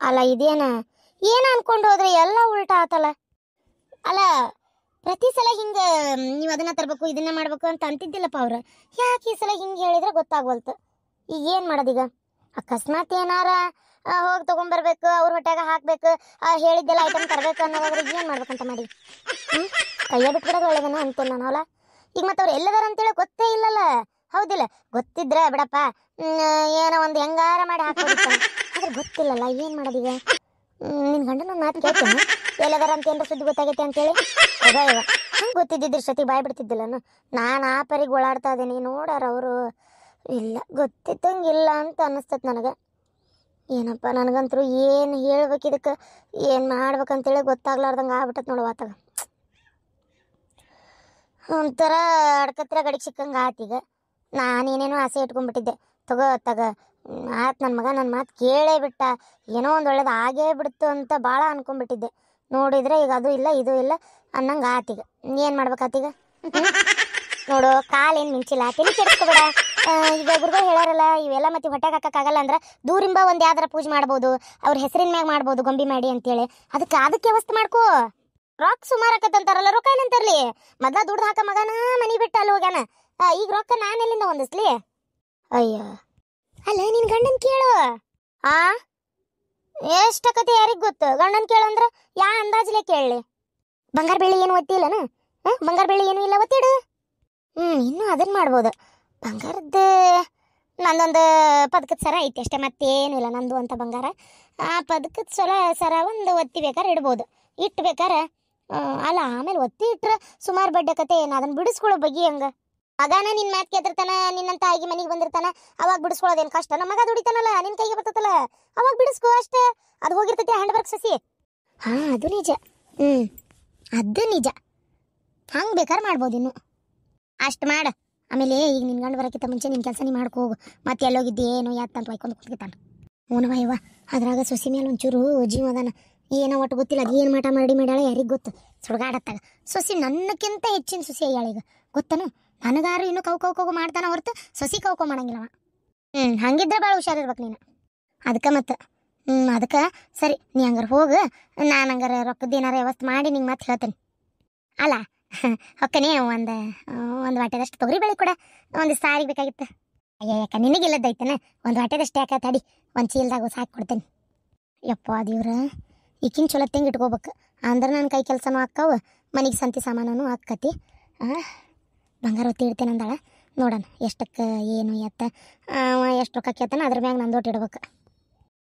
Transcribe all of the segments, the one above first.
ಅಲ್ಲ ಇದೇನ ಏನ ಅನ್ಕೊಂಡು ಹೋದ್ರೆ ಎಲ್ಲ ಉಲ್ಟಾ ಆತಲ್ಲ. ಅಲ್ಲ ಪ್ರತಿ ಸಲ ಹಿಂಗ ನೀವು ಅದನ್ನ ತರಬೇಕು ಇದನ್ನ ಮಾಡ್ಬೇಕು ಅಂತ ಅಂತಿದ್ದಿಲ್ಲಪ್ಪ ಅವ್ರು. ಯಾಕೆ ಈ ಸಲ ಹಿಂಗೆ ಹೇಳಿದ್ರೆ ಗೊತ್ತಾಗ್ವಲ್ತು. ಈಗ ಏನು ಮಾಡೋದೀಗ? ಅಕಸ್ಮಾತ್ ಏನಾರ ಹೋಗಿ ತೊಗೊಂಬರ್ಬೇಕು, ಅವ್ರ ಹೊಟ್ಯಾಗ ಹಾಕ್ಬೇಕು, ಹೇಳಿದ್ದೆಲ್ಲ ಐಟಮ್ ತರಬೇಕು ಅನ್ನೋದಾದ್ರೆ ಏನು ಮಾಡ್ಬೇಕಂತ ಮಾಡಿ ಕೈಯ ಬಿಟ್ಬಿಡೋದು ಒಳ್ಳೇದನ ಅಂತೇನೆ ನಾನು. ಅಲ್ಲ ಈಗ ಮತ್ತೆ ಅವ್ರು ಎಲ್ಲದಾರ ಅಂತೇಳಿ ಗೊತ್ತೇ ಇಲ್ಲಲ್ಲ. ಹೌದಿಲ್ಲ? ಗೊತ್ತಿದ್ರೆ ಬಿಡಪ್ಪ ಏನೋ ಒಂದು ಹೆಂಗಾರ ಮಾಡಿ ಹಾಕ್ಬಿಡ್ತಾನೆ. ಆದ್ರೆ ಗೊತ್ತಿಲ್ಲಲ್ಲ, ಏನು ಮಾಡೋದೀಗ? ನಿನ್ನ ಗಂಡನ ಮಾತು ಕೇಳ್ತೇನೆ, ಎಲ್ಲದಾರ ಅಂತ ಏನಾರ ಸುದ್ದಿ ಗೊತ್ತಾಗೈತೆ ಅಂತೇಳಿ. ಹೌದಾ ಇವ ಹಂಗೆ ಗೊತ್ತಿದ್ದಿದ್ರ ಜೊತೆ ಬಾಯ್ ಬಿಡ್ತಿದ್ದಿಲ್ಲನು. ನಾನು ಆ ಪರಿಗೆ ಓಡಾಡ್ತಾ ಇದ್ದೀನಿ, ನೋಡಾರ ಅವರು. ಇಲ್ಲ ಗೊತ್ತಿದ್ದಂಗಿಲ್ಲ ಅಂತ ಅನ್ನಿಸ್ತೈತೆ ನನಗೆ. ಏನಪ್ಪ ನನಗಂತರೂ ಏನು ಹೇಳ್ಬೇಕು ಇದಕ್ಕೆ, ಏನು ಮಾಡ್ಬೇಕಂತೇಳಿ ಗೊತ್ತಾಗ್ಲಾರ್ದಂಗೆ ಆಗ್ಬಿಟ್ಟತ್ ನೋಡು. ಆತಾಗ ಒಂಥರ ಅಡ್ಕತ್ರ ಗಡಿಗೆ ಸಿಕ್ಕಂಗೆ ಆತೀಗ. ನಾನೇನೇನೋ ಆಸೆ ಇಟ್ಕೊಂಡ್ಬಿಟ್ಟಿದ್ದೆ, ತಗ ಆಯ್ತು ನನ್ನ ಮಗ ನನ್ನ ಮಾತು ಕೇಳೇ ಬಿಟ್ಟ, ಏನೋ ಒಂದು ಒಳ್ಳೇದು ಆಗೇ ಬಿಡ್ತು ಅಂತ ಭಾಳ ಅನ್ಕೊಂಡ್ಬಿಟ್ಟಿದ್ದೆ. ನೋಡಿದರೆ ಈಗ ಅದು ಇಲ್ಲ ಇದು ಇಲ್ಲ ಅನ್ನಂಗೆ ಆತೀಗ. ಏನು ಮಾಡ್ಬೇಕಾತೀಗ? ನೋಡು ಕಾಲೇನು ಮಿಂಚಿಲ್ಲ, ತಲೆ ಕೆಡಿಸ್ಕೊಬೇಡ. ಈಗ ಗುರುಗಳು ಹೇಳಾರಲ್ಲ, ಇವೆಲ್ಲ ಮತ್ತೆ ಹೊಟ್ಟೆಗೆ ಹಾಕೋಕ್ಕಾಗಲ್ಲ ಅಂದ್ರೆ ದೂರಿಂದ ಒಂದು ಯಾವ್ದಾರ ಪೂಜೆ ಮಾಡ್ಬೋದು, ಅವ್ರ ಹೆಸರಿನ ಮ್ಯಾಗ ಮಾಡ್ಬೋದು ಗೊಂಬಿ ಮಾಡಿ ಅಂತೇಳಿ. ಅದಕ್ಕೆ ವ್ಯವಸ್ಥೆ ಮಾಡ್ಕೋ. ರೊಕ್ಕ ಸುಮಾರು ಆಕತ್ತಂತಾರಲ್ಲ, ರೊಕ್ಕ ಏನಂತಾರಲಿ? ಮೊದಲ ದುಡ್ಡು ಹಾಕ ಮಗನ ಮನಿ ಬಿಟ್ಟು ಅಲ್ಲಿ ಹೋಗ್ಯಾನ, ಈಗ ರೊಕ್ಕ ನಾನು ಎಲ್ಲಿಂದ ಹೊಂದಿಸ್ಲಿ? ಅಯ್ಯೋ ಅಲ್ಲ ನಿನ್ನ ಗಂಡನ ಕೇಳು. ಎಷ್ಟಕತೆ ಯಾರಿಗೆ ಗೊತ್ತು? ಗಂಡನ ಕೇಳು ಅಂದ್ರೆ ಯಾ ಅಂದಾಜಲೆ ಕೇಳಲಿ? ಬಂಗಾರ ಬೆಳ್ಳಿ ಏನು ಒತ್ತಿಲ್ಲನ? ಬಂಗಾರ ಬೆಳ್ಳಿ ಏನೂ ಇಲ್ಲ, ಒತ್ತಿಡು. ಇನ್ನೂ ಅದನ್ನ ಮಾಡ್ಬೋದು. ಬಂಗಾರದ್ದು ನಂದೊಂದು ಪದಕದ ಸರ ಐತಿ ಅಷ್ಟೇ, ಮತ್ತೇನು ಇಲ್ಲ ನಂದು ಅಂತ ಬಂಗಾರ. ಆ ಪದಕದ ಸರ ಒಂದು ಒತ್ತಿ ಬೇಕಾರೆ ಇಡ್ಬೋದು, ಇಟ್ಟು ಬೇಕಾರೆ. ಅಲ್ಲ ಆಮೇಲೆ ಒತ್ತಿ ಇಟ್ರೆ ಸುಮಾರು ಬಡ್ಡೆ ಕತೆ ಏನು, ಅದನ್ನು ಬಿಡಿಸ್ಕೊಳ್ಳೋ ಬಗ್ಗೆ ಹಂಗೆ. ಮಗನ ನಿನ್ನ ಮಾತು ಕೇಳ್ತಿರ್ತಾನ, ನಿನ್ನಂತ ಆಗಿ ಮನೆಗೆ ಬಂದಿರ್ತಾನ, ಅವಾಗ ಬಿಡಿಸ್ಕೊಳ್ಳೋದೇನು ಕಷ್ಟ? ನಮ್ಮ ಮಗ ದುಡಿತಾನಲ್ಲ, ನಿನ್ನ ಕೈಗೆ ಬರ್ತದಲ್ಲ, ಅವಾಗ ಬಿಡಿಸ್ಕೋ ಅಷ್ಟೇ. ಅದು ಹೋಗಿರ್ತೈತಿ ಹ್ಯಾಂಡ್ ವರ್ಕ್ ಸಸಿ. ಅದು ನಿಜ. ಅದು ನಿಜ. ಹಂಗೆ ಬೇಕಾದ್ರೆ ಮಾಡ್ಬೋದು. ಇನ್ನು ಅಷ್ಟು ಮಾಡ. ಆಮೇಲೆ ಈಗ ನಿನ್ನ ಗಂಡು ಬರೋಕ್ಕಿಂತ ಮುಂಚೆ ನಿನ್ನ ಕೆಲಸ ನೀ ಮಾಡ್ಕೋ ಹೋಗು. ಮತ್ತೆ ಎಲ್ಲೋಗಿದ್ದೆ ಏನು ಯಾತ್ತಂತ ಒಯ್ಕೊಂಡು ಕುತ್ಕಿತಾನ. ಹ್ಞೂ ಇವ ಅದ್ರಾಗ ಸೊಸಿ ಮೇಲೆ ಒಂಚೂರು ಜೀವ ಅದಾನ, ಏನೋ ಒಟ್ಟು ಗೊತ್ತಿಲ್ಲ. ಅದು ಏನು ಮಾಟ ಮಾಡ್ಯಾಳ ಯಾರಿಗೆ ಗೊತ್ತು? ಸುಡ್ಗಾಡತ್ತಾಗ ಸೊಸಿ ನನ್ನಕ್ಕಿಂತ ಹೆಚ್ಚಿನ ಸೊಸಿ ಅಯ್ಯಾಳ ಈಗ, ಗೊತ್ತನು? ನನಗಾರು ಇನ್ನೂ ಕೌ ಮಾಡ್ತಾನ ಹೊರತು ಸೊಸಿ ಕೌ ಮಾಡಂಗಿಲ್ಲವ. ಹಂಗಿದ್ರೆ ಭಾಳ ಹುಷಾರಿರ್ಬೇಕು ನೀನು. ಅದಕ್ಕೆ ಮತ್ತೆ ಅದಕ್ಕೆ ಸರಿ, ನೀ ಹಂಗಾರೆ ಹೋಗು. ನಾನು ಹಂಗಾರೆ ರೊಕ್ಕದ ಏನಾರ ವ್ಯವಸ್ಥೆ ಮಾಡಿ ನಿಂಗೆ ಮತ್ತೆ ಹೇಳ್ತೇನೆ. ಅಲ್ಲ ಹೊಕ್ಕನೇ ಒಂದು ವಾಟೆದಷ್ಟು ತೊಗರಿ ಬೆಳೆ ಕೂಡ ಒಂದು ಸಾರಿಗೆ ಬೇಕಾಗಿತ್ತು. ಯಾಕ ನಿನಗಿಲ್ಲದೈತೇನೆ? ಒಂದು ವಾಟೆದಷ್ಟು ಯಾಕೆ ತಡಿ, ಒಂದು ಚೀಲದಾಗ ಸಾಕಿ ಕೊಡ್ತೇನೆ. ಯಪ್ಪ ದೇವ್ರ, ಈಕಿನ ಚಲೋ ತೆಂಗೆ ಇಟ್ಕೋಬೇಕು ಅಂದ್ರೆ ನನ್ನ ಕೈ ಕೆಲಸನೂ ಆಕ್ಕವು, ಮನೆಗೆ ಸಂತಿ ಸಾಮಾನು ಆಕ್ಕತಿ. ಬಂಗಾರ ಹೊತ್ತಿ ಇಡ್ತೇನೆ ಅಂದಾಳ. ನೋಡೋಣ ಎಷ್ಟಕ್ಕೆ ಏನು ಎತ್ತ ಎಷ್ಟು ರೊಕ್ಕ ಕೇಳ್ತಾನೆ, ಅದ್ರ ಮ್ಯಾಗ ನಂದು ಓಟ್ ಇಡ್ಬೇಕು.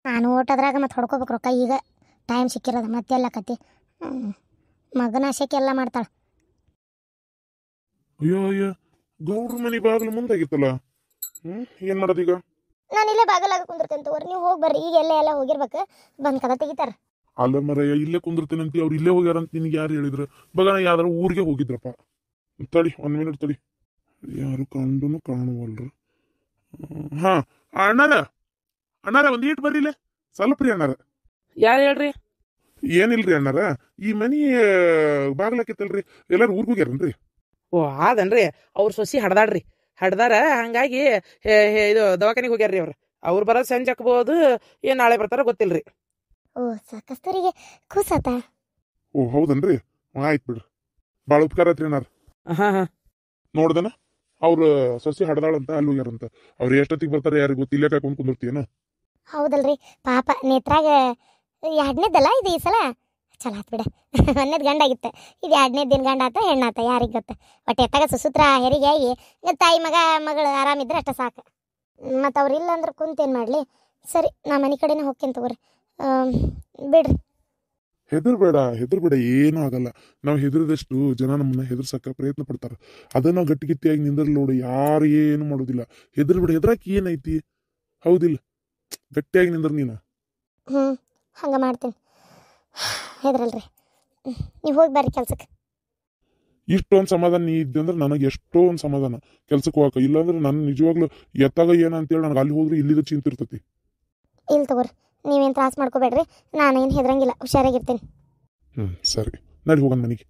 ನಾನು ಓಟದ್ರಾಗ ಮತ್ತೆ ಹೊಡ್ಕೋಬೇಕು ರೊಕ್ಕ. ಈಗ ಟೈಮ್ ಸಿಕ್ಕಿರೋದು ಮತ್ತೆಲ್ಲ ಕತಿ. ಮಗನ ಆಶೆಕ್ಕೆ ಎಲ್ಲ ಮಾಡ್ತಾಳೆ. ಅಯ್ಯೋ ಗೌಡ್ರ ಮನೆ ಬಾಗಿಲು ಮುಂದಾಗಿತ್ತಲ್ಲ, ಏನ್ ಮಾಡೋದೀಗ? ನಾನು ಇಲ್ಲೇ ಬಾಗಲಾಗ ಕುಂದಿರ್ತೇನೆ ತಗೋರಿ, ನೀವು ಹೋಗಿ ಬರ್ರಿ. ಈಗ ಎಲ್ಲ ಹೋಗಿರ್ಬೇಕು, ಬಂದು ಕದ ತೆಗಿತಾರ. ಅಲ್ಲ ಮರಯ್ಯ, ಇಲ್ಲೇ ಕುಂದಿರ್ತೇನೆ ಅಂತ ಅವ್ರು ಇಲ್ಲೇ ಹೋಗ್ಯಾರಂತ ನಿನ್ಗೆ ಯಾರು ಹೇಳಿದ್ರು? ಬಗನ ಯಾವ್ದಾರ ಊರಿಗೆ ಹೋಗಿದ್ರಪ್ಪ. ತಡಿ 1 ಮಿನಿಟ್ ತಡಿ, ಯಾರು ಕಂಡುನು ಕಾಣುವಲ್ರು. ಹಾ ಅಣ್ಣಾರ ಒಂದ್ ಈಟ್ ಬರ್ರಿಲ್ಲ ಸ್ವಲ್ಪ ರೀ ಅಣ್ಣಾರ. ಯಾರು ಹೇಳ್ರಿ? ಏನಿಲ್ರಿ ಅಣ್ಣಾರ, ಈ ಮನಿ ಬಾಗ್ಲಾಕಿತ್ತಲ್ರಿ, ಎಲ್ಲಾರು ಊರ್ಗ್ ಹೋಗ್ಯಾರನ್ರಿ? ಓ ಅದನ್ರಿ, ಅವ್ರ ಸೊಸಿ ಹಡ್ದಾರ ಹಂಗಾಗಿ ಇದು ದವಾಖಾನಿಗೆ ಹೋಗ್ಯಾರ್ರಿ ಅವ್ರು ಬರೋದು ಸಂಜೆ ಹಾಕ್ಬೋದು, ಏನ್ ನಾಳೆ ಬರ್ತಾರ ಗೊತ್ತಿಲ್ರಿ. ಓ ಸಾಕಸ್ತೂರಿಗೆ ಕೂಸಾತ. ಓ ಹೌದನ್ರಿ, ಆಯ್ತು ಬಿಡ್ರಿ, ಭಾಳ ಉಪಕಾರ ಐತ್ರಿ ಅಣ್ಣಾರ. ಹಾ ನೋಡ್ದನ ಅವ್ರ ಸೊಸಿ ಹಡ್ದಾಳಂತ ಅಲ್ಲಿ ಹೋಗ್ಯಾರಂತ. ಅವ್ರು ಎಷ್ಟೊತ್ತಿಗೆ ಬರ್ತಾರೆ ಯಾರಿಗೆ ಗೊತ್ತು, ಇಲ್ಲೇ ಕಾಯ್ಕೊಂಡು ಕುಂದಿರ್ತೀಯನ? ಹೌದಲ್ರಿ ಪಾಪ, ನೇತ್ರಾಗ 2ನೇದಲ್ಲ ಇದು ಈ ಸಲ. ಚಲೋ ಆತ್ ಬಿಡ. 1ನೇದು ಗಂಡಾಗಿತ್ತು, ಇದು 2ನೇದು ಗಂಡ ಆತ ಹೆಣ್ಣಾತ ಯಾರಿಗೆ ಗೊತ್ತ. ಒಟ್ಟು ಎತ್ತಾಗ ಸುಸೂತ್ರ ಹೆರಿಗೆ ಆಗಿ ತಾಯಿ ಮಗಳು ಆರಾಮಿದ್ರೆ ಅಷ್ಟ ಸಾಕು. ಮತ್ತು ಅವ್ರು ಇಲ್ಲ ಅಂದ್ರೆ ಕುಂತೇನು ಮಾಡಲಿ? ಸರಿ, ನಾ ಮನೆ ಕಡೆನೇ ಹೋಗ್ತೇನೆ ತಗೋರಿ, ಬಿಡ್ರಿ. ಹೆದರ್ಬೇಡ, ಏನೂ ಆಗಲ್ಲ. ನಾವು ಹೆದರಿದಷ್ಟು ಜನ ನಮ್ಮನ್ನ ಹೆದರ್ಸಕ್ಕ ಪ್ರಯತ್ನ ಪಡ್ತಾರ. ಅದನ್ನ ನಾವು ಗಟ್ಟಿಗಿಟ್ಟಿಯಾಗಿ ನಿಂದ್ರಲ್ ನೋಡು, ಯಾರು ಏನು ಮಾಡೋದಿಲ್ಲ. ಹೆದರ್ಬೇಡ, ಹೆದರಾಕಿ ಏನೈತಿ? ಹೌದಿಲ್ಲ? ಗಟ್ಟಿಯಾಗಿ ನಿಂದ್ರ ನೀನು. ಹಂಗೆ ಮಾಡ್ತೀನಿ, ಹೆದ್ರಲ್ರಿ. ನೀವು ಹೋಗಿ ಬರ್ರಿ ಕೆಲ್ಸಕ್ಕೆ. ಇಷ್ಟೊಂದು ಸಮಾಧಾನ ನೀ ಇದ್ದೆ ಅಂದ್ರೆ ನನಗೆ ಎಷ್ಟೋ ಒಂದು ಸಮಾಧಾನ ಕೆಲ್ಸಕ್ಕೆ ಹೋಗಕ್ಕ. ಇಲ್ಲಾಂದ್ರೆ ನಾನು ನಿಜವಾಗ್ಲೂ ಎತ್ತಾಗ ಏನಂತೇಳಿ ನನಗೆ ಅಲ್ಲಿ ಹೋದ್ರೆ ಇಲ್ಲಿದ ಚಿಂತೆ ಇರ್ತೈತಿ. ಇಲ್ಲ ತಗೋರಿ, ನೀವೇನು ತ್ರಾಸ ಮಾಡ್ಕೋಬೇಡ್ರಿ, ನಾನೇನು ಹೆದರಂಗಿಲ್ಲ, ಹುಷಾರಾಗಿರ್ತೀನಿ. ಸರಿ, ನಡಿ ಹೋಗೋಣ ಮನೆಗೆ.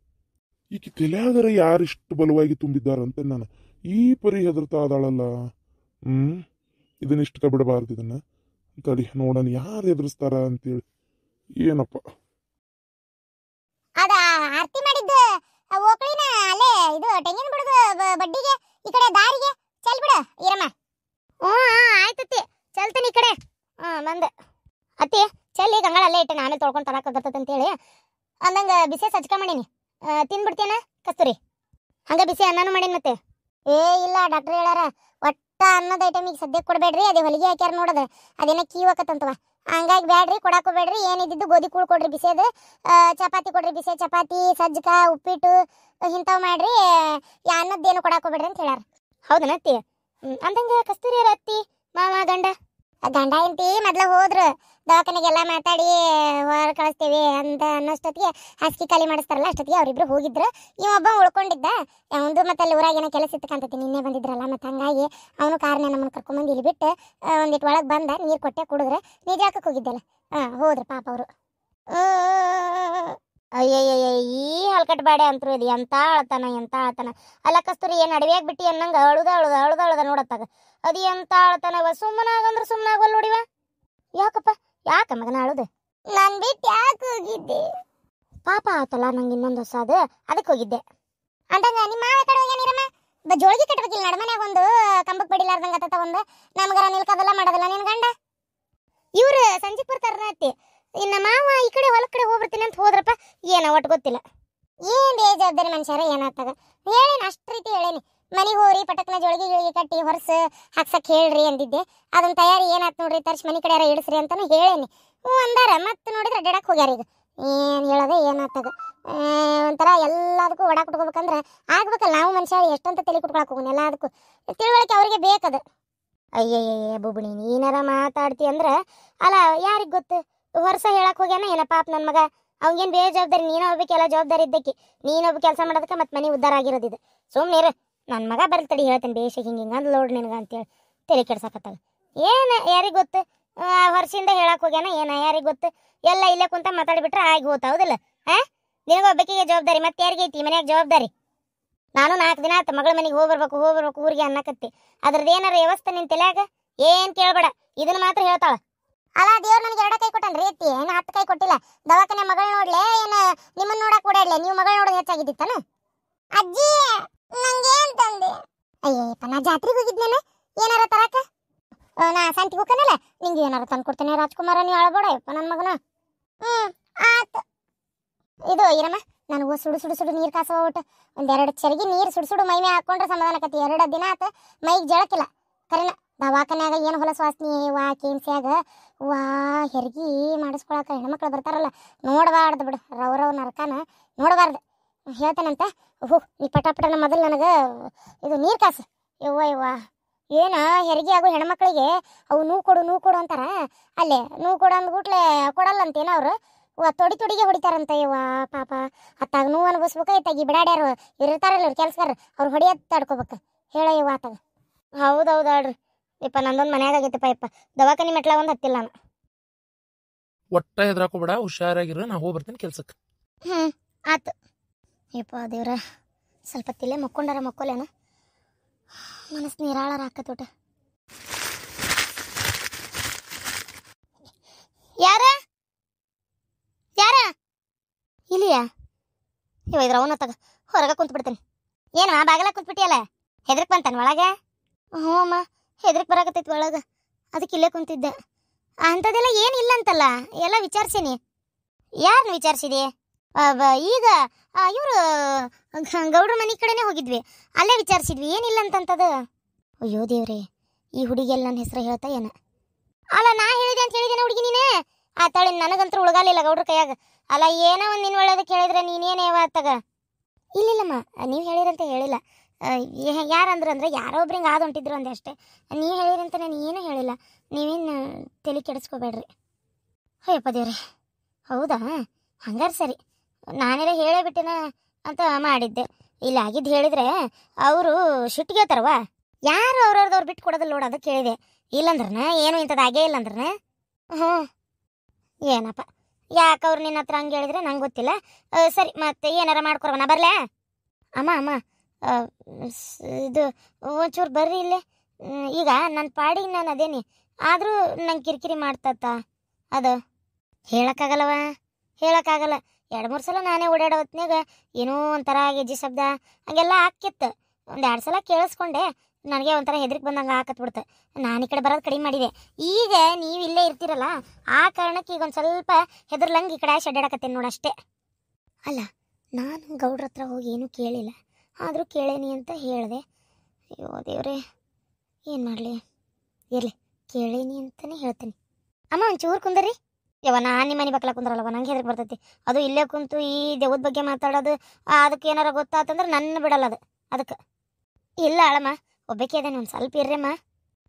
ಈಗ ತಲೆಯಾದರೆ ಯಾರಿಷ್ಟು ಬಲವಾಗಿ ತುಂಬಿದ್ದಾರಂತ ನಾನು ಈ ಪರಿ ಹೆದರ್ತಾ ಆದಾಳಲ್ಲ. ಇದನ್ನಿಷ್ಟಕ ಬಿಡಬಾರ್ದು, ಇದನ್ನ ತಡಿ ನೋಡೋಣ ಯಾರು ಎದುರಿಸ್ತಾರ ಅಂತೇಳಿ. ಏನಪ್ಪ ಅದ ಆರತಿ ಮಾಡಿದ್ದ ಓಕಳಿನ ಅಲ್ಲೇ ಇದು ತೆಂಗಿನ ಬಿಡದ ಬಡ್ಡಿಗೆ ಈ ಕಡೆ ದಾರಿಗೆ ಚೆಲ್ ಬಿಡ ಈರಮ್ಮ. ಆಯ್ತತಿ ಚಲ್ತೀನಿ ಈ ಕಡೆ. ಬಂದೆ ಅತ್ತಿ ಚೆಲ್ಲಿ ಗಂಗಳ ಅಲ್ಲೇ ಇಟ್ಟೆ, ಆಮೇಲೆ ತೊಳ್ಕೊಂಡು ತರಕಾಗತ್ತದ ಅಂತೇಳಿ ಅಂದಂಗ ಬಿಸಿ ಸಜ್ಕ ಮಾಡೀನಿ. ತಿನ್ಬಿಡ್ತೇನ ಕಸ್ತೂರಿ? ಹಂಗ ಬಿಸಿ ಅನ್ನನೂ ಮಾಡೀನಿ. ಮತ್ತೆ ಇಲ್ಲ ಡಾಕ್ಟರ್ ಹೇಳಾರ ಒಟ್ಟ ಅನ್ನದ ಐಟಮ್ ಈಗ ಸದ್ಯಕ್ಕೆ ಕೊಡ್ಬೇಡ್ರಿ, ಅದೇ ಹೊಲಿಗೆ ಹಾಕ್ಯಾರ ನೋಡದ ಅದೇನ ಕೀವಕತ್ತಂತವ, ಹಂಗಾಗಿ ಬ್ಯಾಡ್ರಿ ಕೊಡಾಕೋಬೇಡ್ರಿ. ಏನಿದ್ದು ಗೋಧಿ ಕೂಳ್ ಕೊಡ್ರಿ ಬಿಸಿದು, ಚಪಾತಿ ಕೊಡ್ರಿ ಬಿಸಿ ಚಪಾತಿ, ಸಜ್ಜಕ, ಉಪ್ಪಿಟ್ಟು ಇಂಥವು ಮಾಡ್ರಿ, ಅನ್ನದ್ದೇನು ಕೊಡಾಕೋಬೇಡ್ರಿ ಅಂತ ಹೇಳ್ಯಾರ. ಹೌದನತ್ತಿ? ಅಂದಂಗ ಕಸ್ತೂರಿ ಅತ್ತಿ ಮಾವ ಗಂಡ ಹೆಂಡತಿ ಮೊದ್ಲ ಹೋದ್ರು ದವಾಖಾನೆಗೆಲ್ಲ ಮಾತಾಡಿ ಹೊರ ಕಳಿಸ್ತೇವೆ ಅಂತ ಅನ್ನೋಷ್ಟೊತ್ತಿಗೆ ಹಾಸಿಗೆ ಖಾಲಿ ಮಾಡಿಸ್ತಾರಲ್ಲ ಅಷ್ಟೊತ್ತಿಗೆ ಅವರಿಬ್ರು ಹೋಗಿದ್ರು. ಒಬ್ಬ ಉಳ್ಕೊಂಡಿದ್ದ, ಒಂದು ಮತ್ತೆ ಅಲ್ಲಿ ಊರಾಗ ಏನೋ ಕೆಲಸ ಇತ್ತಕ್ಕಂತತಿ, ನಿನ್ನೆ ಬಂದಿದ್ರಲ್ಲ, ಮತ್ತೆ ಹಂಗಾಗಿ ಅವನು ಕಾರ್ನ ನಮ್ಮನ್ನು ಕರ್ಕೊಂಬಂದು ಇಲ್ಲಿ ಬಿಟ್ಟು ಒಂದಿಟ್ಟು ಒಳಗೆ ಬಂದ, ನೀರು ಕೊಟ್ಟೆ ಕುಡಿದ್ರೆ ನೀರು ಹಾಕಕ್ಕೆ ಹೋಗಿದ್ದಲ್ಲ. ಹೋದ್ರು ಪಾಪ ಅವರು. ಅಯ್ಯಯ್ಯ ಈ ಹಲ್ಕಟ್ ಬಾಡೆ ಅಂತರು ಇದು ಎಂತ ಅಳ್ತಾನ. ಅಲ್ಲ ಕಸ್ತೂರಿ ಏನು ಅಡವಿಯಾಗಿ ಬಿಟ್ಟು ಅನ್ನಂಗ ಅಳುದ ನೋಡತ್ತಾಗ ಅದು ಎಂತ ಅಳ್ತಾನವ. ಸುಮ್ಮನಾಗಂದ್ರೆ ಸುಮ್ಮನಾಗಲ್ ನೋಡಿವ. ಯಾಕ ಮಗನ ಅಳುದು? ನಾನು ಬಿಟ್ಟು ಯಾಕೆ ಹೋಗಿದ್ದೆ? ಪಾಪ ಆತಲ್ಲ ನಂಗೆ ಇನ್ನೊಂದು ಹೊಸ ಅದಕ್ಕೆ ಹೋಗಿದ್ದೆ. ಅಂದಂಗ ನಿಮ್ಮ ಮಾವ ಕಡೆ ಹೋಗ್ಯಾನಿರಮ್ಮ, ಜೋಳಿಗೆ ಕಟ್ಬೇಕಿಲ್ಲ ನಡ್ಮನ್ಯಾಗ ಒಂದು ಕಂಬಕ್ಕೆ ಬಡಿಲಾರ್ದಂಗ ಆತತ ಒಂದು, ನಮ್ಗರ ನಿಲ್ಕದೆಲ್ಲ ಮಾಡೋದಲ್ಲ ನಿನ್ ಗಂಡ. ಇವ್ರು ಸಂಜೆ ಬರ್ತಾರ ಅತ್ತಿ, ಇನ್ನ ಮಾವ ಈ ಕಡೆ ಹೊಲ ಕಡೆ ಹೋಗ್ಬಿಡ್ತೀನಿ ಅಂತ ಹೋದ್ರಪ್ಪ. ಏನೋ ಒಟ್ಟು ಗೊತ್ತಿಲ್ಲ, ಏನ್ ಬೇಜವಾಬ್ದಾರಿ ಮನುಷ್ಯರ ಏನಾಗ್ತದ ಹೇಳೇನಿ, ಅಷ್ಟ್ ರೀತಿ ಹೇಳೇನಿ. ಮನೆಗೆ ಹೋಗ್ರಿ ಪಟಕ್ನ ಜೋಳಿಗೆ ಕಟ್ಟಿ ಹೊರಸ ಹಾಕ್ಸಕ್ ಹೇಳ್ರಿ ಅಂದಿದ್ದೆ. ಅದನ್ನ ತಯಾರಿ ಏನಾತ್ ನೋಡ್ರಿ, ತರ್ಸಿ ಮನೆ ಕಡೆ ಯಾರ ಇಡಿಸ್ರಿ ಅಂತಾನು ಹೇಳೇನಿ. ಅಂದಾರ ಮತ್ತೆ ನೋಡಿದ್ರೆ ಅಡ್ಡಾಡಕ್ ಹೋಗ್ಯಾರ. ಈಗ ಏನ್ ಹೇಳೋದೆ ಏನಾಗ್ತದ, ಒಂಥರ ಎಲ್ಲದಕ್ಕೂ ಒಡಾಕ್ ಕುಟ್ಕೋಬೇಕಂದ್ರೆ ಆಗ್ಬೇಕಲ್ಲ. ನಾವು ಮನುಷ್ಯ ಎಷ್ಟಂತ ತಲೆ ಕುಟ್ಕೊಳಕ್ ಹೋಗೋಣ, ಎಲ್ಲದಕ್ಕೂ ತಿಳುವಳಿಕೆ ಅವ್ರಿಗೆ ಬೇಕದ. ಅಯ್ಯಯ್ಯ ಬುಬ್ಣಿ ನೀನಾರ ಮಾತಾಡ್ತಿ ಅಂದ್ರ ಅಲ್ಲ ಯಾರಿಗ್ ಗೊತ್ತು, ವರ್ಷ ಹೇಳಕ್ ಹೋಗ್ಯಾನ ಏನ ಪಾಪ ನನ್ನ ಮಗ. ಅವಂಗೇನು ಬೇಜವಾಬ್ದಾರಿ, ನೀನು ಒಬ್ಬಕ್ಕೆ ಎಲ್ಲ ಜವಾಬ್ದಾರಿ ಇದ್ದಕ್ಕೆ, ನೀನೊಬ್ಬ ಕೆಲಸ ಮಾಡೋದಕ್ಕೆ ಮತ್ತೆ ಮನೆ ಉದ್ಧಾರ ಆಗಿರೋದಿದೆ. ಸುಮ್ಮನೆ ನನ್ನ ಮಗ ಬರ್ತಡಿ ಹೇಳ್ತೇನೆ ಬೇಷ ಹಿಂಗೆ ಅಂದ್ ಲೋಡ್ ನಿನಗೆ ಅಂತೇಳಿ ತಲೆ ಕೆಡ್ಸಕತ್ತಾಗ. ಏನು ಯಾರಿಗೆ ಗೊತ್ತು, ವರ್ಷದಿಂದ ಹೇಳಕ್ ಹೋಗ್ಯಾನ ಏನ ಯಾರಿಗೆ ಗೊತ್ತು. ಎಲ್ಲ ಇಲ್ಲೇ ಕುಂತ ಮಾತಾಡಿಬಿಟ್ರೆ ಆಗಿ ಹೋತಾವುದಿಲ್ಲ. ನಿನಗೊಬ್ಬಕ್ಕಿಗೆ ಜವಾಬ್ದಾರಿ, ಮತ್ತೆ ಯಾರಿಗೆ ಐತಿ ಮನ್ಯಾಗ ಜವಾಬ್ದಾರಿ? ನಾನು 4 ದಿನ ಆಯ್ತು ಮಗಳ ಮನೆಗೆ ಹೋಗ್ಬರ್ಬೇಕು ಊರಿಗೆ ಅನ್ನಕತ್ತಿ. ಅದ್ರದ್ದು ಏನಾರ ವ್ಯವಸ್ಥೆ ನಿನ್ ತಲೆಯಾಗ ಏನ್ ಕೇಳ್ಬೇಡ, ಇದನ್ನ ಮಾತ್ರ ಹೇಳ್ತಾಳ. ಅಲ್ಲ ದೇವ್ರು ನನಗೆ 2 ಕೈ ಕೊಟ್ಟನ್ರಿ ಅತ್ತಿ, ಏನು 10 ಕೈ ಕೊಟ್ಟಿಲ್ಲ. ದವಾಖಾನೆ ಮಗಳು ನೋಡ್ಲೆ ಏನು ನಿಮ್ಮನ್ನ ನೋಡಕ್ ಓಡಾಡ್ಲೆ, ನೀವು ಮಗಳು ನೋಡೋದು ಹೆಚ್ಚಾಗಿದ್ದಿತ್ತಾನ? ಅಜ್ಜಿ ನಂಗೆ ಏನ್ ತಂದೆ? ಅಯ್ಯಪ್ಪ ನಾ ಜಾತ್ರೆಗೆ ಹೋಗಿದ್ನೇನ ಏನಾರ ತರಕ, ನಾ ಸಂತಿಗೆ ಹೋಗ್ಕನಲ್ಲ, ನಿಂಗೆ ಏನಾರ ತಂದು ಕೊಡ್ತೇನೆ ರಾಜ್ಕುಮಾರ, ನೀವು ಅಳಬೇಡ ಯಪ್ಪ ನನ್ನ ಮಗನ. ಆತ ಇದು ಇರಮ್ಮ, ನನಗೂ ಸುಡು ನೀರು ಕಾಸೋಬಿಟ್ಟು 1-2 ಚರಿಗೆ ನೀರು ಸುಡು ಮೈ ಮೇಲೆ ಹಾಕೊಂಡ್ರೆ ಸಮಾಧಾನಕತಿ. 2 ದಿನ ಆತ ಮೈಗೆ ಜಳಕಿಲ್ಲ ಕರೆನ. ದವಾಖಾನ್ಯಾಗ ಏನು ಹೊಲಸ ವಾಸನೆ ವಾ ಕೇಮ್ಸ್ಯಾಗ ವಾ ಹೆರಿಗೆ ಮಾಡಿಸ್ಕೊಳಕ ಹೆಣ್ಮಕ್ಳು ಬರ್ತಾರಲ್ಲ, ನೋಡಬಾರ್ದು ಬಿಡು, ರವ್ ನರಕಾನ ನೋಡಬಾರ್ದು. ಹೇಳ್ತೇನಂತ ನೀ ಪಟಪಟನ ಮೊದಲು ನನಗೆ ಇದು ನೀರು ಕಾಸು. ಯವ್ವ ಏನು ಹೆರಿಗೆ ಆಗೋ ಹೆಣ್ಮಕ್ಳಿಗೆ ಅವು ನೋವು ಕೊಡು ಅಂತಾರ. ಅಲ್ಲೇ ನೋವು ಕೊಡು ಅಂದ್ಬಿಟ್ಲೆ ಕೊಡಲ್ಲ ಅಂತೇನೋ ಅವ್ರು, ತೊಡಿಗೆ ಹೊಡಿತಾರಂತ. ಯವ್ವ ಪಾಪ ಅತ್ತಾಗ ನೋವು ಅನ್ಭವಿಸ್ಬೇಕು. ಇತ್ತಾಗಿ ಬಿಡಾಡ್ಯಾರು ಇವ್ರು ಇರ್ತಾರಲ್ಲ ಇವ್ರು ಕೆಲ್ಸಗಾರ, ಅವ್ರು ಹೊಡಿಯೋದು ತಡ್ಕೋಬೇಕು. ಹೇಳ ಯವ್ವ ಆತಾಗ. ಹೌದೌದಾಳ್ರಿ ಯಪ್ಪ, ನಂದೊಂದು ಮನ್ಯಾಗ ಆಗೈತಪ್ಪ ಯಪ್ಪ, ದವಾಖಾನೆ ಮೆಟ್ಲ ಒಂದು ಹತ್ತಿಲ್ಲ ನಾನು. ಒಟ್ಟ ಹೆದ್ರಾಕೋಬೇಡ, ಹುಷಾರಾಗಿರು, ನಾ ಹೋಗಿ ಬರ್ತೇನೆ ಕೆಲ್ಸಕ್ಕೆ. ಆತು ಯಪ್ಪ ದೇವ್ರ, ಸ್ವಲ್ಪ ತಿಲ್ಲೇ ಮಕ್ಕೋಲೇನ, ಮನಸ್ಸು ನಿರಾಳರ ಹಾಕತ್ತೋಟ. ಯಾರ ಇಲ್ಲಿಯಾ? ಇದ್ರ ಅವನ ತಗ ಹೊರಗೆ ಕುಂತ್ ಬಿಡ್ತೇನೆ. ಏನು ಬಾಗಲ ಕುಂತ್ಬಿಟ್ಟಿಯಲ್ಲ, ಹೆದ್ರಕ್ ಬಂತಾನ ಒಳಗೆ? ಹ್ಞೂ ಅಮ್ಮ ಹೆದ್ರಕ್ ಬರಾಕತ್ತೈತಿ ಒಳಗೆ, ಅದಕ್ಕೆ ಇಲ್ಲೇ ಕುಂತಿದ್ದೆ. ಅಂಥದ್ದೆಲ್ಲ ಏನಿಲ್ಲ ಅಂತಲ್ಲ, ಎಲ್ಲ ವಿಚಾರಿಸೀನಿ. ಯಾರನ್ನ ವಿಚಾರಿಸಿದೆ? ಈಗ ಇವರು ಗೌಡ್ರ ಮನೆ ಕಡೆನೇ ಹೋಗಿದ್ವಿ, ಅಲ್ಲೇ ವಿಚಾರಿಸಿದ್ವಿ, ಏನಿಲ್ಲ ಅಂತಂತದ. ಅಯ್ಯೋ ದೇವ್ರೆ, ಈ ಹುಡುಗಿಯಲ್ಲಿ ನನ್ನ ಹೆಸರು ಹೇಳ್ತಾ ಏನ? ಅಲ್ಲ ನಾ ಹೇಳಿದೆ ಅಂತ ಹೇಳಿದೇನೆ ಹುಡುಗಿ ನೀನೇ ಆತಾಳಿ, ನನಗಂತೂ ಉಳ್ಗಾಲಿಲ್ಲ ಗೌಡ್ರ ಕೈಯಾಗ. ಅಲ್ಲ ಏನೋ ಒಂದು ನಿನ್ನ ಒಳ್ಳೇದಕ್ಕೆ ಹೇಳಿದ್ರೆ ನೀನೇನೇ ಆತಾಗ? ಇಲ್ಲಿಲ್ಲಮ್ಮ, ನೀವು ಹೇಳಿರಂತ ಹೇಳಿಲ್ಲ. ಯಾರಂದ್ರೆ ಯಾರೋ ಒಬ್ರಿಂಗೆ ಆದ ಹೊಂಟಿದ್ರು ಅಂದೆ ಅಷ್ಟೇ. ನೀವು ಹೇಳಿರಂತ ನಾನು ಏನೂ ಹೇಳಿಲ್ಲ, ನೀವೇನು ತಲೆ ಕೆಡಿಸ್ಕೋಬೇಡ್ರಿ. ಅಯ್ಯಪ್ಪ ದೇವ್ರೆ, ಹೌದಾ? ಹಂಗಾರೆ ಸರಿ, ನಾನೆಲ್ಲ ಹೇಳೇ ಬಿಟ್ಟಿನ ಅಂತ ಮಾಡಿದ್ದೆ. ಇಲ್ಲ ಆಗಿದ್ದು ಹೇಳಿದ್ರೆ ಅವರು ಶಿಟ್ಟಿಗೆತಾರವ. ಯಾರು ಅವ್ರವ್ರದವ್ರು ಬಿಟ್ಟು ಕೊಡೋದಿಲ್ಲ ನೋಡು, ಅದಕ್ಕೆ ಹೇಳಿದೆ. ಇಲ್ಲಂದ್ರನ ಏನು ಇಂಥದ್ದು ಆಗೇ ಇಲ್ಲಂದ್ರನ. ಏನಪ್ಪ ಯಾಕೆ ಅವ್ರು ನಿನ್ನ ಹತ್ರ ಹಂಗೆ ಹೇಳಿದ್ರೆ ನಂಗೆ ಗೊತ್ತಿಲ್ಲ. ಸರಿ ಮತ್ತೆ ಏನಾರ ಮಾಡ್ಕೊಡ್ವನ ಬರಲೇ? ಅಮ್ಮ ಇದು ಒಂಚೂರು ಬರ್ರಿ ಇಲ್ಲೇ. ಈಗ ನನ್ನ ಪಾಡಿಗೆ ನಾನು ಅದೇನಿ, ಆದರೂ ನಂಗೆ ಕಿರಿಕಿರಿ ಮಾಡ್ತತ್ತ ಅದು. ಹೇಳಕ್ಕಾಗಲ್ಲವ, ಹೇಳಕ್ಕಾಗಲ್ಲ. 2-3 ಸಲ ನಾನೇ ಓಡಾಡೋ ಹೊತ್ನ್ಯಾಗ ಏನೋ ಒಂಥರ ಗೆಜ್ಜೆ ಶಬ್ದ ಹಂಗೆಲ್ಲ ಆಕ್ಕಿತ್ತು. 1-2 ಸಲ ಕೇಳಿಸ್ಕೊಂಡೆ, ನನಗೆ ಒಂಥರ ಹೆದರಿಕೆ ಬಂದಂಗೆ ಆಕತ್ಬಿಡ್ತು. ನಾನು ಈ ಕಡೆ ಬರೋದು ಕಡಿಮೆ ಮಾಡಿದೆ. ಈಗ ನೀವು ಇಲ್ಲೇ ಇರ್ತೀರಲ್ಲ, ಆ ಕಾರಣಕ್ಕೆ ಈಗ ಒಂದು ಸ್ವಲ್ಪ ಹೆದರ್ಲಂಗೆ ಈ ಕಡೆ ಅಡ್ಡಾಡಕತ್ತೇನೆ ನೋಡಷ್ಟೇ. ಅಲ್ಲ, ನಾನು ಗೌಡ್ರ ಹತ್ರ ಹೋಗಿ ಏನೂ ಕೇಳಿಲ್ಲ, ಆದರೂ ಕೇಳೇನಿ ಅಂತ ಹೇಳಿದೆ. ಅಯ್ಯೋ ದೇವ್ರೆ, ಏನು ಮಾಡಲಿ, ಇರಲಿ, ಕೇಳೇನಿ ಅಂತಲೇ ಹೇಳ್ತೀನಿ. ಅಮ್ಮ ಒಂಚೂರು ಕುಂದರಿ. ಯವ್ವ, ನಾನು ನಿಮ್ಮ ಮನೆ ಬಕ್ಕಲ ಕುಂದ್ರಲ್ಲವ, ನಂಗೆ ಹೆದರಿಕೆ ಬರ್ತೈತಿ. ಅದು ಇಲ್ಲೇ ಕುಂತು ಈ ದೇವದ ಬಗ್ಗೆ ಮಾತಾಡೋದು, ಅದಕ್ಕೆ ಏನಾರ ಗೊತ್ತಾತಂದ್ರೆ ನನ್ನ ಬಿಡಲ್ಲ ಅದು. ಅದಕ್ಕೆ ಇಲ್ಲ ಅಳಮ್ಮ, ಒಬ್ಬಕ್ಕೆ ಅದೇನು, ಒಂದು ಸ್ವಲ್ಪ ಇರ್ರಮ್ಮ.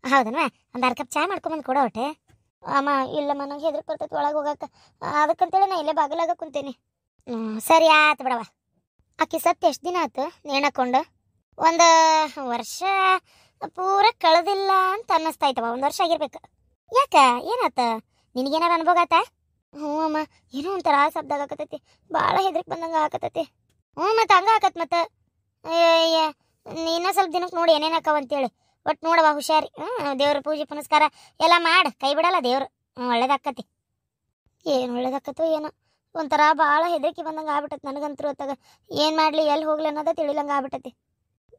ಹೌದನ್ವ, ಒಂದು 2 ಕಪ್ ಚಾ ಮಾಡ್ಕೊಂಬಂದು ಕೊಡೋ ಹೊಟ್ಟೆ. ಅಮ್ಮ ಇಲ್ಲಮ್ಮ, ನಂಗೆ ಹೆದರಿಕೆ ಬರ್ತೈತಿ ಒಳಗೆ ಹೋಗಕ್ಕೆ, ಅದಕ್ಕಂತೇಳಿ ನಾ ಇಲ್ಲೇ ಬಾಗಿಲಾಗ ಕುಂತೇನೆ. ಸರಿ ಆಯ್ತು ಬಿಡವ. ಆಕೆ ಸತ್ತು ಎಷ್ಟು ದಿನ ಆಯ್ತು ನೇಣಾಕೊಂಡು? 1 ವರ್ಷ ಪೂರ ಕಳೆದಿಲ್ಲ ಅಂತ ಅನ್ನಿಸ್ತಾಯ್ತವ. 1 ವರ್ಷ ಆಗಿರ್ಬೇಕು. ಯಾಕ, ಏನಾತ? ನಿನಗೇನಾರ ಅನುಭವ ಆತ? ಹ್ಞೂ ಅಮ್ಮ, ಏನೋ ಒಂಥರ ಶಬ್ದ ಆಗಕತ್ತೈತಿ, ಭಾಳ ಹೆದರಿಕೆ ಬಂದಂಗೆ ಆಕತ್ತೈತಿ. ಹ್ಞೂ ಮತ್ತೆ ಹಂಗೆ ಆಕತ್ ಮತ್ತೆ. ಇನ್ನೂ ಸ್ವಲ್ಪ ದಿನಕ್ಕೆ ನೋಡಿ ಏನೇನು ಆಕವ ಅಂತೇಳಿ. ಒಟ್ಟು ನೋಡವ ಹುಷಾರಿ. ದೇವ್ರ ಪೂಜೆ ಪುನಸ್ಕಾರ ಎಲ್ಲ ಮಾಡಿ, ಕೈ ಬಿಡಲ್ಲ ದೇವ್ರು. ಒಳ್ಳೇದಾಕತಿ. ಏನು ಒಳ್ಳೇದಾಕತ್ತೋ ಏನೋ, ಒಂಥರ ಭಾಳ ಹೆದರಿಕೆ ಬಂದಂಗೆ ಆಗ್ಬಿಟ್ಟೈತಿ ನನಗಂತರೂ. ಹೊತ್ತಾಗ ಏನು ಮಾಡಲಿ, ಎಲ್ಲಿ ಹೋಗ್ಲಿ ಅನ್ನೋದ ತಿಳಿಲಂಗೆ ಆಗ್ಬಿಟ್ಟೈತಿ.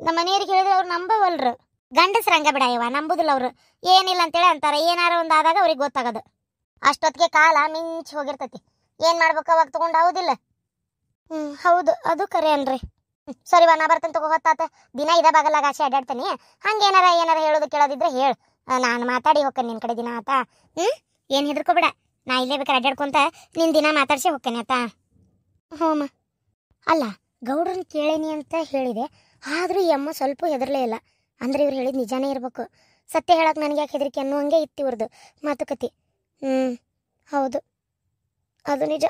ನಮ್ಮ ಮನೆಯವ್ರಿಗೆ ಹೇಳಿದ್ರೆ ಅವ್ರು ನಂಬವಲ್ರು. ಗಂಡಸ್ರಂಗ ಬಿಡಯವ, ನಂಬುದಿಲ್ಲ ಅವರು. ಏನಿಲ್ಲ ಅಂತೇಳಿ ಅಂತಾರೆ, ಏನಾರ ಒಂದು ಆದಾಗ ಅವ್ರಿಗೆ ಗೊತ್ತಾಗೋದು. ಅಷ್ಟೊತ್ತಿಗೆ ಕಾಲ ಮಿಂಚಿ ಹೋಗಿರ್ತೈತಿ. ಏನು ಮಾಡ್ಬೇಕು ಅವಾಗ ತೊಗೊಂಡು ಆಗೋದಿಲ್ಲ. ಹೌದು, ಅದು ಕರೆ ಅನ್ರಿ. ಸರಿವಾ, ನಾ ಬರ್ತೇನೆ ತಗೋ. ಹೊತ್ತಾತ, ದಿನ ಇದ ಬಾಗಲಾಗ ಆಚೆ ಅಡ್ಡಾಡ್ತೇನೆ. ಹಂಗೆ ಏನಾರ ಹೇಳೋದು ಕೇಳೋದಿದ್ರೆ ಹೇಳು, ನಾನು ಮಾತಾಡಿ ಹೋಗ್ತೇನೆ ನಿನ್ನ ಕಡೆ ದಿನ ಆತಾ. ಏನು ಹೆದರ್ಕೋಬೇಡ, ನಾ ಇಲ್ಲೇ ಬೇಕಾದ್ರೆ ಅಡ್ಡಾಡ್ಕೊಂತ ನಿನ್ನ ದಿನ ಮಾತಾಡ್ಸಿ ಹೋಗ್ತೇನೆ ಆತಾ. ಹ್ಞೂ ಅಲ್ಲ, ಗೌಡ್ರನ್ನ ಕೇಳೇನಿ ಅಂತ ಹೇಳಿದೆ, ಆದರೂ ಈ ಅಮ್ಮ ಸ್ವಲ್ಪ ಹೆದರ್ಲೇ ಇಲ್ಲ. ಅಂದ್ರೆ ಇವ್ರು ಹೇಳಿದ ನಿಜಾನೇ ಇರಬೇಕು. ಸತ್ಯ ಹೇಳಕ್ಕೆ ನನಗೆ ಯಾಕೆ ಹೆದರಿಕೆ ಅನ್ನೋ ಹಂಗೆ ಇತ್ತು ಇವ್ರದ್ದು ಮಾತುಕತೆ. ಹೌದು, ಅದು ನಿಜ.